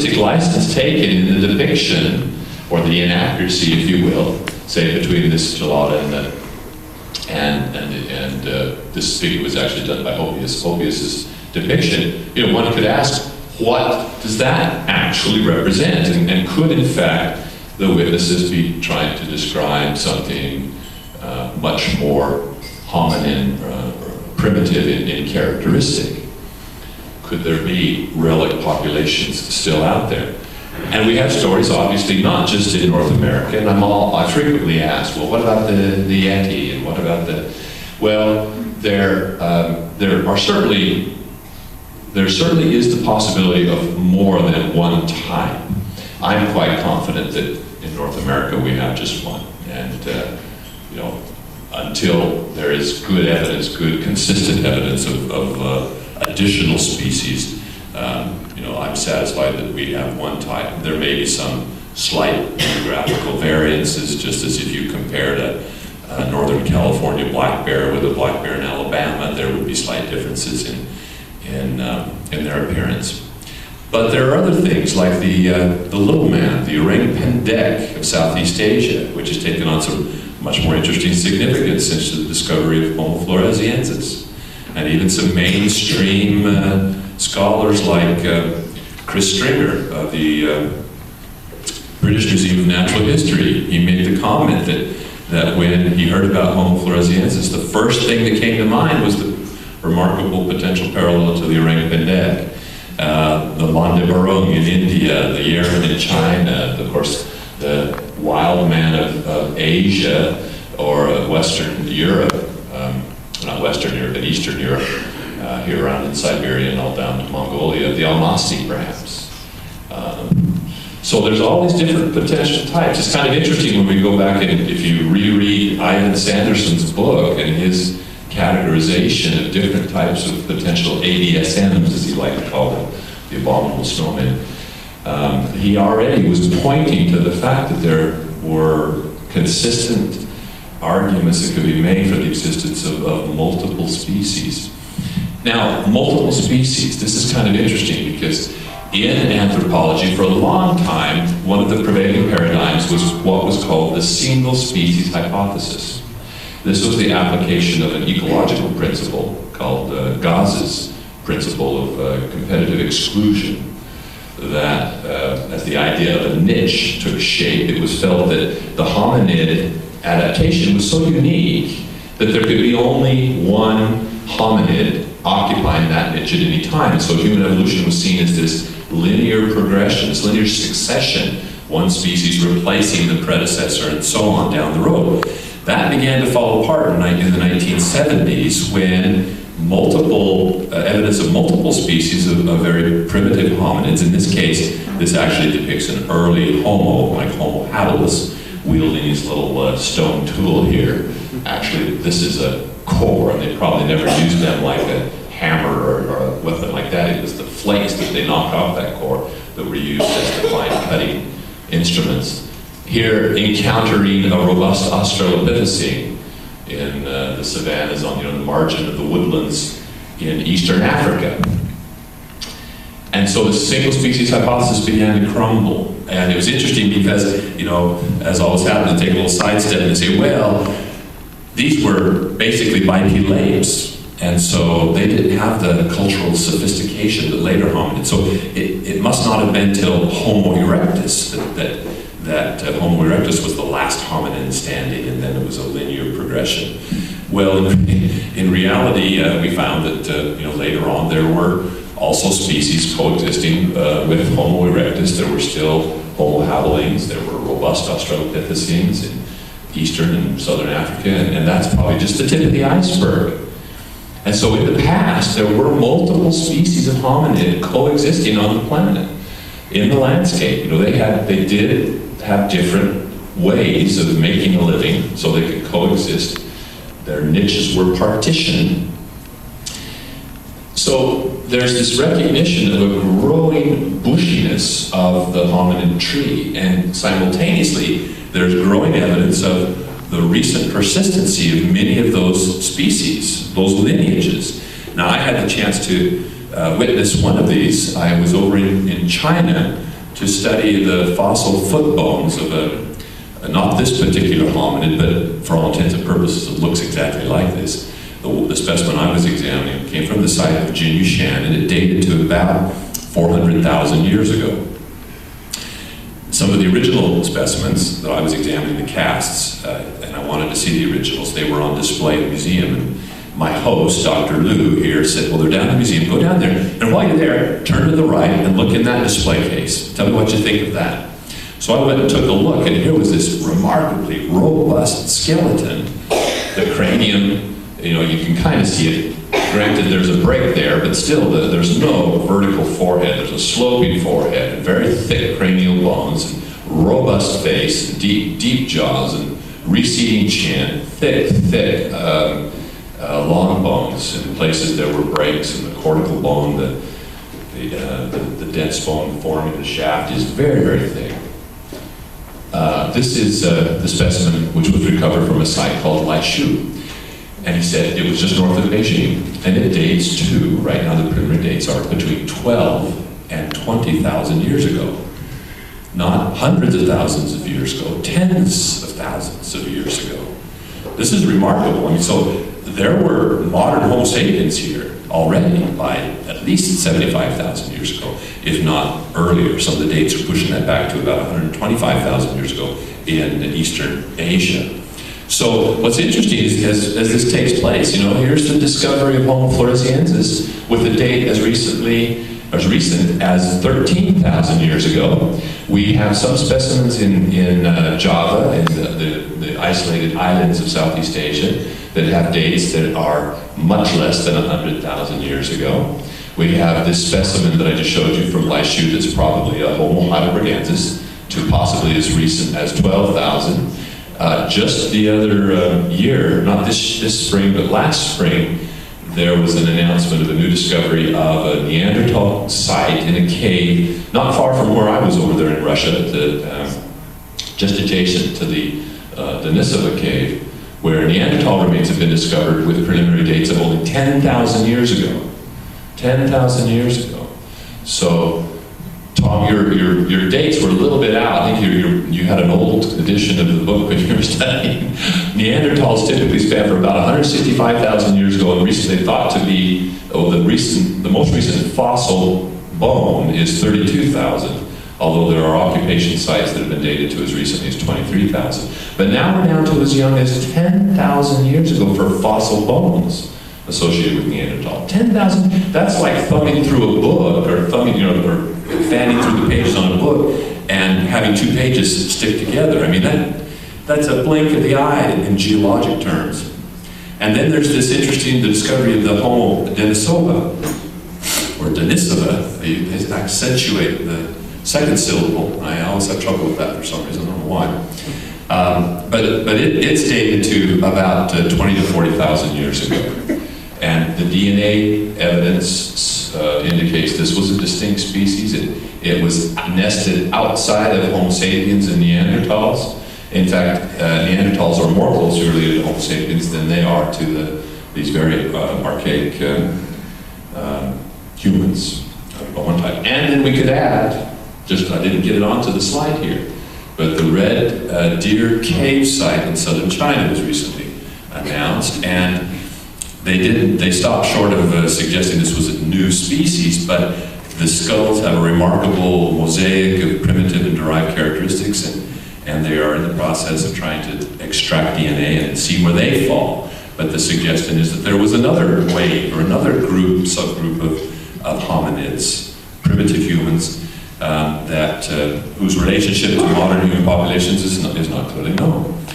artistic license taken in the depiction, or the inaccuracy, if you will, say between this gelada and this figure was actually done by Hopius. Hopius's depiction, one could ask, what does that actually represent? And could, in fact, the witnesses be trying to describe something much more hominin, primitive in characteristic? Could there be relic populations still out there? And we have stories, obviously, not just in North America, and I frequently ask, well, what about the Yeti, and what about well, there certainly is the possibility of more than one type. I'm quite confident that in North America we have just one, and until there is good evidence, good consistent evidence of additional species, I'm satisfied that we have one type. There may be some slight geographical variances, just as if you compared a Northern California black bear with a black bear in Alabama, there would be slight differences in their appearance. But there are other things like the little man, the orang pendek of Southeast Asia, which has taken on some much more interesting significance since the discovery of Homo floresiensis. And even some mainstream scholars like Chris Stringer of the British Museum of Natural History, he made the comment that when he heard about Homo floresiensis, the first thing that came to mind was the remarkable potential parallel to the orang pendek. The Mande Barong in India, the Yeren in China, of course, the wild man of Asia or Western Europe, not Western Europe, but Eastern Europe, here around in Siberia and all down to Mongolia, the Almasi perhaps. So there's all these different potential types. It's kind of interesting when we go back and if you reread Ivan Sanderson's book and his categorization of different types of potential ADSMs, as he liked to call them, the abominable snowmen, he already was pointing to the fact that there were consistent arguments that could be made for the existence of multiple species. Now, multiple species, this is kind of interesting because in anthropology, for a long time, one of the prevailing paradigms was what was called the single species hypothesis. This was the application of an ecological principle called Gauss's principle of competitive exclusion, that as the idea of a niche took shape, it was felt that the hominid adaptation was so unique that there could be only one hominid occupying that niche at any time. And so human evolution was seen as this linear progression, this linear succession, one species replacing the predecessor and so on down the road. That began to fall apart in the 1970s when evidence of multiple species of very primitive hominids, in this case, this actually depicts an early Homo, like Homo habilis, wielding his little stone tool here. Actually, this is a core, and they probably never used them like a hammer or a weapon like that. It was the flakes that they knocked off that core that were used as the fine cutting instruments. Here, encountering a robust Australopithecine in the savannas on the margin of the woodlands in eastern Africa. And so the single species hypothesis began to crumble. And it was interesting because, as always happens, they take a little sidestep and say, well, these were basically bipedal apes. And so they didn't have the cultural sophistication that later hominid. So it must not have been till Homo erectus that Homo erectus was the last hominin standing, and then it was a linear progression. Well, in reality, we found that later on there were also species coexisting with Homo erectus. There were still Homo habilis. There were robust Australopithecines in eastern and southern Africa, and that's probably just the tip of the iceberg. And so in the past, there were multiple species of hominid coexisting on the planet, in the landscape. They did have different ways of making a living so they could coexist. Their niches were partitioned. So there's this recognition of a growing bushiness of the hominid tree, and simultaneously there's growing evidence of the recent persistency of many of those species, those lineages. Now, I had the chance to witness one of these. I was over in China to study the fossil foot bones of not this particular hominid, but for all intents and purposes it looks exactly like this. The specimen I was examining came from the site of Jinyushan, and it dated to about 400,000 years ago. Some of the original specimens that I was examining, the casts, and I wanted to see the originals, they were on display in the museum. And my host, Dr. Liu here, said, well, they're down in the museum, go down there, and while you're there, turn to the right and look in that display case. Tell me what you think of that. So I went and took a look, and here was this remarkably robust skeleton. The cranium, you know, you can kind of see it. Granted, there's a break there, but still, there's no vertical forehead. There's a sloping forehead, and very thick cranial bones, and robust face, deep jaws, and receding chin, thick, long bones. In places there were breaks, and the cortical bone, the dense bone forming the shaft is very, very thick. This is the specimen which was recovered from a site called Laishu. And he said it was just north of Beijing, and it dates to, right now the preliminary dates are between 12 and 20,000 years ago. Not hundreds of thousands of years ago, tens of thousands of years ago. This is remarkable. I mean, so there were modern Homo sapiens here already by at least 75,000 years ago, if not earlier. Some of the dates are pushing that back to about 125,000 years ago in Eastern Asia. So what's interesting is as this takes place, you know, here's the discovery of Homo floresiensis with a date as recent as 13,000 years ago. We have some specimens in Java and the isolated islands of Southeast Asia that have dates that are much less than 100,000 years ago. We have this specimen that I just showed you from Laishu that's probably a Homo heidelbergensis to possibly as recent as 12,000. Just the other year, not this spring, but last spring, there was an announcement of a new discovery of a Neanderthal site in a cave not far from where I was over there in Russia, just adjacent to the Denisova cave, where Neanderthal remains have been discovered with preliminary dates of only 10,000 years ago. 10,000 years ago. So, Tom, your dates were a little bit out. I think you had an old edition of the book when you were studying. Neanderthals typically span for about 165,000 years ago, and recently thought to be, the most recent fossil bone is 32,000, although there are occupation sites that have been dated to as recently as 23,000. But now we're down to as young as 10,000 years ago for fossil bones associated with Neanderthal. 10,000, that's like thumbing through a book, or or fanning through the pages on a book and having two pages stick together. I mean, that's a blink of the eye in geologic terms. And then there's this interesting discovery of the Homo Denisova, or Denisova. They accentuate the second syllable. I always have trouble with that for some reason, I don't know why. But it's dated to about 20 to 40,000 years ago. And the DNA evidence indicates this was a distinct species. It was nested outside of Homo sapiens and Neanderthals. In fact, Neanderthals are more closely related to Homo sapiens than they are to these very archaic humans of one type. And then we could add, I didn't get it onto the slide here, but the Red Deer Cave site in southern China was recently announced, and they stopped short of suggesting this was a new species, but the skulls have a remarkable mosaic of primitive and derived characteristics, and they are in the process of trying to extract DNA and see where they fall. But the suggestion is that there was another wave, or another subgroup of hominids, primitive humans, whose relationship to modern human populations is not clearly known.